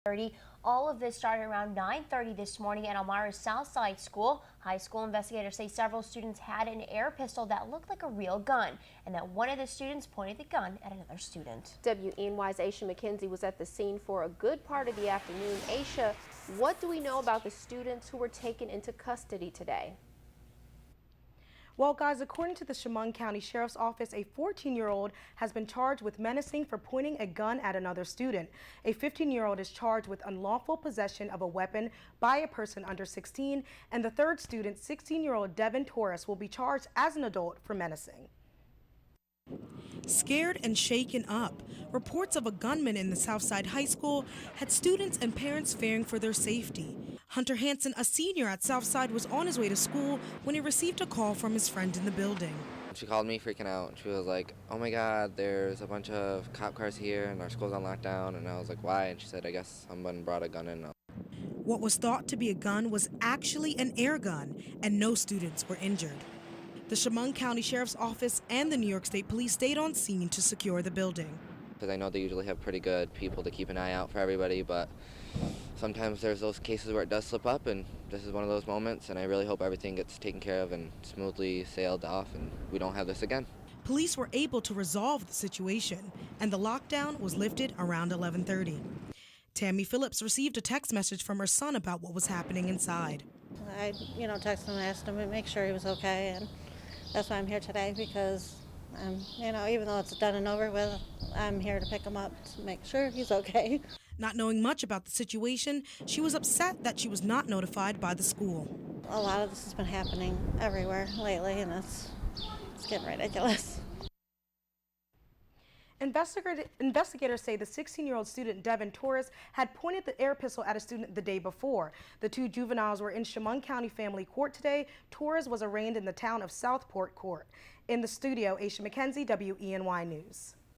30. All of this started around 9:30 this morning at Elmira's Southside school. High school investigators say several students had an air pistol that looked like a real gun, and that one of the students pointed the gun at another student. WENY's Aisha McKenzie was at the scene for a good part of the afternoon. Aisha, what do we know about the students who were taken into custody today? Well, guys, according to the Chemung County Sheriff's Office, a 14-year-old has been charged with menacing for pointing a gun at another student. A 15-year-old is charged with unlawful possession of a weapon by a person under 16, and the third student, 16-year-old Devin Torres, will be charged as an adult for menacing. Scared and shaken up, reports of a gunman in the Southside High School had students and parents fearing for their safety. Hunter Hansen, a senior at Southside, was on his way to school when he received a call from his friend in the building. She called me freaking out. She was like, "Oh my God, there's a bunch of cop cars here and our school's on lockdown." And I was like, "Why?" And she said, "I guess someone brought a gun in." What was thought to be a gun was actually an air gun, and no students were injured. The Chemung County Sheriff's Office and the New York State Police stayed on scene to secure the building. Because I know they usually have pretty good people to keep an eye out for everybody, but sometimes there's those cases where it does slip up, and this is one of those moments, and I really hope everything gets taken care of and smoothly sailed off and we don't have this again. Police were able to resolve the situation, and the lockdown was lifted around 11:30. Tammy Phillips received a text message from her son about what was happening inside. I, texted him and asked him to make sure he was okay, and that's why I'm here today, because, even though it's done and over with, I'm here to pick him up to make sure he's okay. Not knowing much about the situation, she was upset that she was not notified by the school. A lot of this has been happening everywhere lately, and it's getting ridiculous. Investigators say the 16-year-old student Devin Torres had pointed the air pistol at a student the day before. The two juveniles were in Chemung County Family Court today. Torres was arraigned in the town of Southport Court. In the studio, Aisha McKenzie, WENY News.